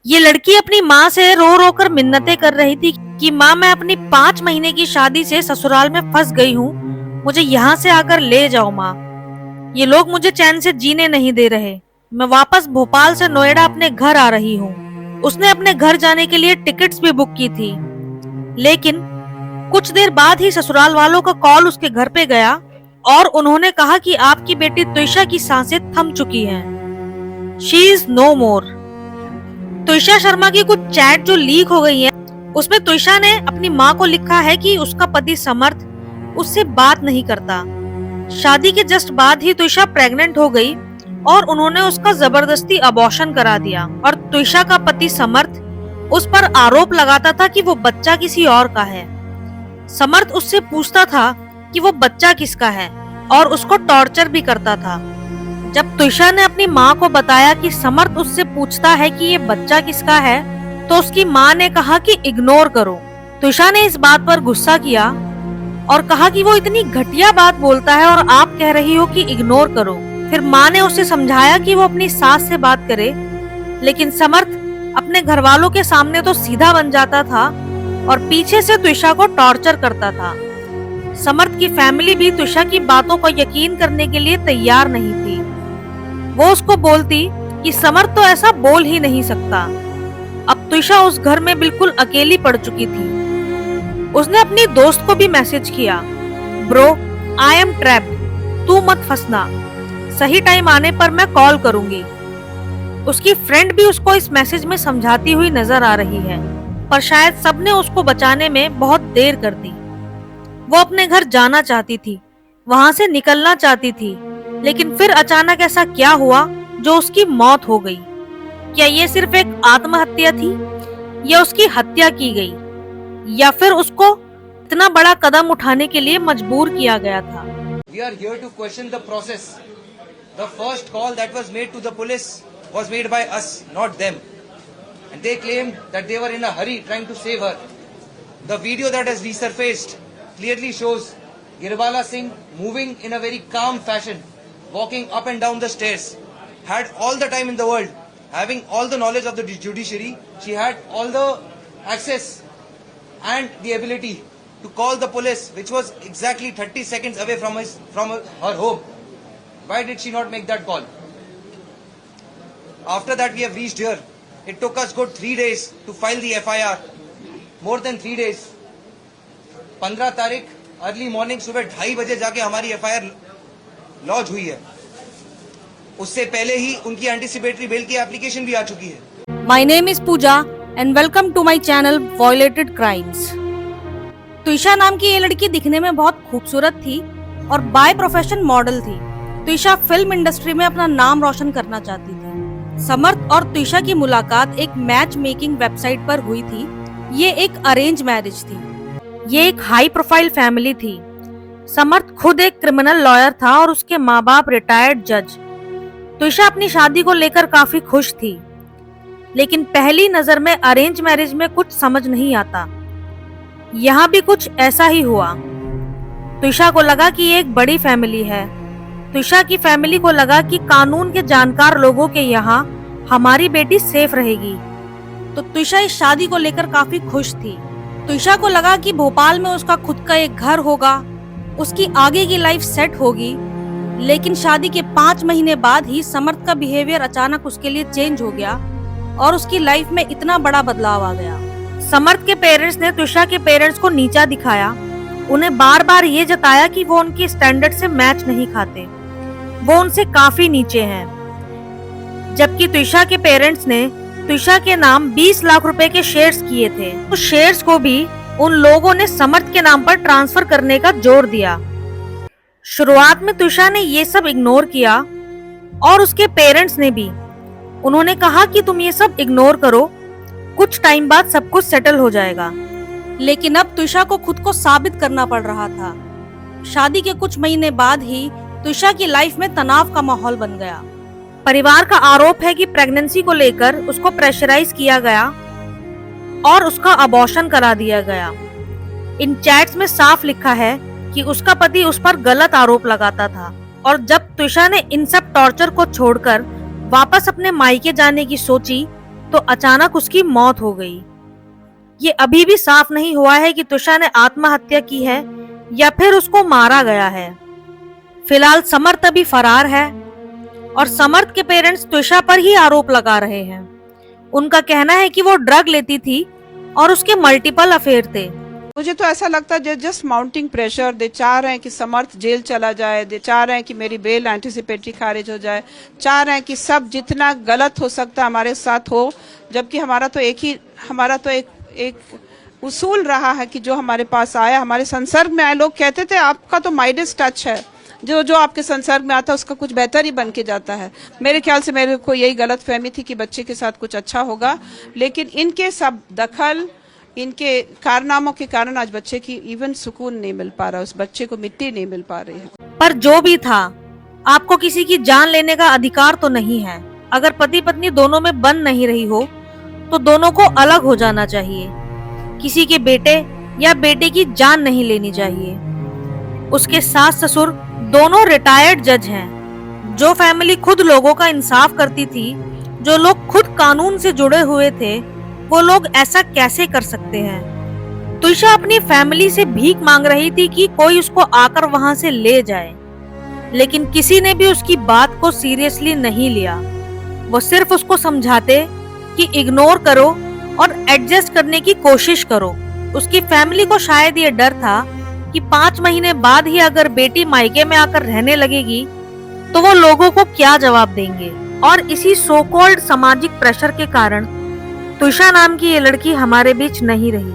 ये लड़की अपनी माँ से रो रो कर मिन्नतें कर रही थी कि माँ, मैं अपनी 5 महीने की शादी से ससुराल में फंस गई हूँ, मुझे यहाँ से आकर ले जाओ माँ। ये लोग मुझे चैन से जीने नहीं दे रहे। मैं वापस भोपाल से नोएडा अपने घर आ रही हूँ। उसने अपने घर जाने के लिए टिकट्स भी बुक की थी, लेकिन कुछ देर बाद ही ससुराल वालों का कॉल उसके घर पे गया और उन्होंने कहा कि आपकी बेटी त्विषा की सांसें थम चुकी हैं। शी इज नो मोर। त्विषा शर्मा की कुछ चैट जो लीक हो गई है, उसमें त्विषा ने अपनी माँ को लिखा है कि उसका पति समर्थ उससे बात नहीं करता। शादी के जस्ट बाद ही त्विषा प्रेग्नेंट हो गई और उन्होंने उसका जबरदस्ती अबॉर्शन करा दिया और त्विषा का पति समर्थ उस पर आरोप लगाता था कि वो बच्चा किसी और का है। समर्थ उससे पूछता था कि वो बच्चा किसका है और उसको टॉर्चर भी करता था। जब त्विषा ने अपनी माँ को बताया कि समर्थ उससे पूछता है कि ये बच्चा किसका है, तो उसकी माँ ने कहा कि इग्नोर करो। त्विषा ने इस बात पर गुस्सा किया और कहा कि वो इतनी घटिया बात बोलता है और आप कह रही हो कि इग्नोर करो। फिर माँ ने उसे समझाया कि वो अपनी सास से बात करे, लेकिन समर्थ अपने घर वालों के सामने तो सीधा बन जाता था और पीछे से त्विषा को टॉर्चर करता था। समर्थ की फैमिली भी त्विषा की बातों को यकीन करने के लिए तैयार नहीं थी। वो उसको बोलती कि समर्थ तो ऐसा बोल ही नहीं सकता। अब त्विषा उस घर में बिल्कुल अकेली पड़ चुकी थी। उसने अपनी दोस्त को भी मैसेज किया, ब्रो आई एम ट्रैप्ड, तू मत फंसना, सही टाइम आने पर मैं कॉल करूंगी। उसकी फ्रेंड भी उसको इस मैसेज में समझाती हुई नजर आ रही है, पर शायद सबने उसको बचाने में बहुत देर कर दी। वो अपने घर जाना चाहती थी, वहां से निकलना चाहती थी, लेकिन फिर अचानक ऐसा क्या हुआ जो उसकी मौत हो गई? क्या ये सिर्फ एक आत्महत्या थी या उसकी हत्या की गई, या फिर उसको इतना बड़ा कदम उठाने के लिए मजबूर किया गया था? We are here to question the process. The first call that was made to the police was made by us, not them. And they claimed that they were in a hurry trying to save her. The video that has resurfaced clearly shows Girbala Singh moving in a very calm fashion, walking up and down the stairs, had all the time in the world, having all the knowledge of the judiciary. She had all the access and the ability to call the police, which was exactly 30 seconds away from her home. Why did she not make that call? After that we have reached here. It took us good 3 days to file the FIR. More than 3 days. 15 तारीख early morning सुबह 2:30 बजे जाके हमारी FIR launch हुई है। उससे पहले ही उनकी एंटीसिपेटरी बेल की एप्लीकेशन भी आ चुकी है। My name is Pooja and welcome to my channel violated crimes. Twisha नाम की ये लड़की दिखने में बहुत खूबसूरत थी और बाय प्रोफेशन मॉडल थी। त्विषा फिल्म इंडस्ट्री में अपना नाम रोशन करना चाहती थी। समर्थ और त्विषा की मुलाकात एक मैच मेकिंग वेबसाइट पर हुई थी। ये एक अरेंज मैरिज थी। ये एक हाई प्रोफाइल फैमिली थी। समर्थ खुद एक क्रिमिनल लॉयर था और उसके माँ बाप रिटायर्ड जज। त्विषा अपनी शादी को लेकर काफी खुश थी, लेकिन पहली नजर में अरेंज मैरिज में कुछ समझ नहीं आता। यहाँ भी कुछ ऐसा ही हुआ। त्विषा को लगा कि ये एक बड़ी फैमिली है। त्विषा की फैमिली को लगा कि कानून के जानकार लोगों के यहाँ हमारी बेटी सेफ रहेगी, तो त्विषा इस शादी को लेकर काफी खुश थी। त्विषा को लगा कि भोपाल में उसका खुद का एक घर होगा, उसकी आगे की लाइफ सेट होगी। लेकिन शादी के 5 महीने बाद ही समर्थ का बिहेवियर अचानक उसके लिए चेंज हो गया और उसकी लाइफ में इतना बड़ा बदलाव आ गया। समर्थ के पेरेंट्स ने त्विषा के पेरेंट्स को नीचा दिखाया। उन्हें बार बार ये जताया कि वो उनके स्टैंडर्ड से मैच नहीं खाते, वो उनसे काफी नीचे हैं। जबकि त्विषा के पेरेंट्स ने त्विषा के नाम 20 लाख रुपए के शेयर्स किए थे। उस शेयर्स को भी उन लोगों ने समर्थ के नाम पर ट्रांसफर करने का जोर दिया। शुरुआत में त्विषा ने ये सब इग्नोर किया और उसके पेरेंट्स ने भी। उन्होंने कहा कि तुम ये सब इग्नोर करो, कुछ टाइम बाद सब कुछ सेटल हो जाएगा। लेकिन अब त्विषा को खुद को साबित करना पड़ रहा था। शादी के कुछ महीने बाद ही त्विषा की लाइफ में तनाव का माहौल बन गया। परिवार का आरोप है कि प्रेगनेंसी को लेकर उसको प्रेशराइज किया गया और उसका अबॉर्शन करा दिया गया। इन चैट्स में साफ लिखा है कि उसका पति उस पर गलत आरोप लगाता था और जब त्विषा ने इन सब टॉर्चर को छोड़कर वापस अपने मायके जाने की सोची, तो अचानक उसकी मौत हो गई। ये अभी भी साफ नहीं हुआ है कि तुषा ने आत्महत्या की है या फिर उसको मारा गया है। फिलहाल समर्थ अभी फरार है और समर्थ के पेरेंट्स तुषा पर ही आरोप लगा रहे हैं। उनका कहना है कि वो ड्रग लेती थी और उसके मल्टीपल अफेयर थे। मुझे तो ऐसा लगता है जस्ट माउंटिंग प्रेशर, दे चाह रहे हैं कि समर्थ जेल चला जाए, दे चाह रहे हैं कि मेरी बेल एंटिसिपेटरी खारिज हो जाए, चाह रहे हैं कि सब जितना गलत हो सकता है हमारे साथ हो, जबकि हमारा तो एक उसूल रहा है कि जो हमारे पास आया, हमारे संसर्ग में आए, लोग कहते थे आपका तो माइडस टच है, जो आपके संसर्ग में आता है उसका कुछ बेहतर ही बन के जाता है। मेरे ख्याल से मेरे को यही गलत फहमी थी कि बच्चे के साथ कुछ अच्छा होगा, लेकिन इनके सब दखल, इनके कारनामों के कारण आज बच्चे की इवन सुकून नहीं मिल पा रहा, उस बच्चे को मिट्टी नहीं मिल पा रही है। पर जो भी था, आपको किसी की जान लेने का अधिकार तो नहीं है। अगर पति पत्नी दोनों में बन नहीं रही हो तो दोनों को अलग हो जाना चाहिए। किसी के बेटे या बेटे की जान नहीं लेनी चाहिए। उसके सास ससुर दोनों रिटायर्ड जज हैं। जो फैमिली खुद लोगों का इंसाफ करती थी, जो लोग खुद कानून से जुड़े हुए थे, वो लोग ऐसा कैसे कर सकते हैं। तुषा अपनी फैमिली से भीख मांग रही थी कि कोई उसको आकर वहां से ले जाए, लेकिन किसी ने भी उसकी बात को सीरियसली नहीं लिया। वो सिर्फ उसको समझाते कि इग्नोर करो और एडजस्ट करने की कोशिश करो। उसकी फैमिली को शायद ये डर था कि 5 महीने बाद ही अगर बेटी मायके में आकर रहने लगेगी तो वो लोगों को क्या जवाब देंगे। और इसी सो कॉल्ड सामाजिक प्रेशर के कारण तुषा नाम की ये लड़की हमारे बीच नहीं रही।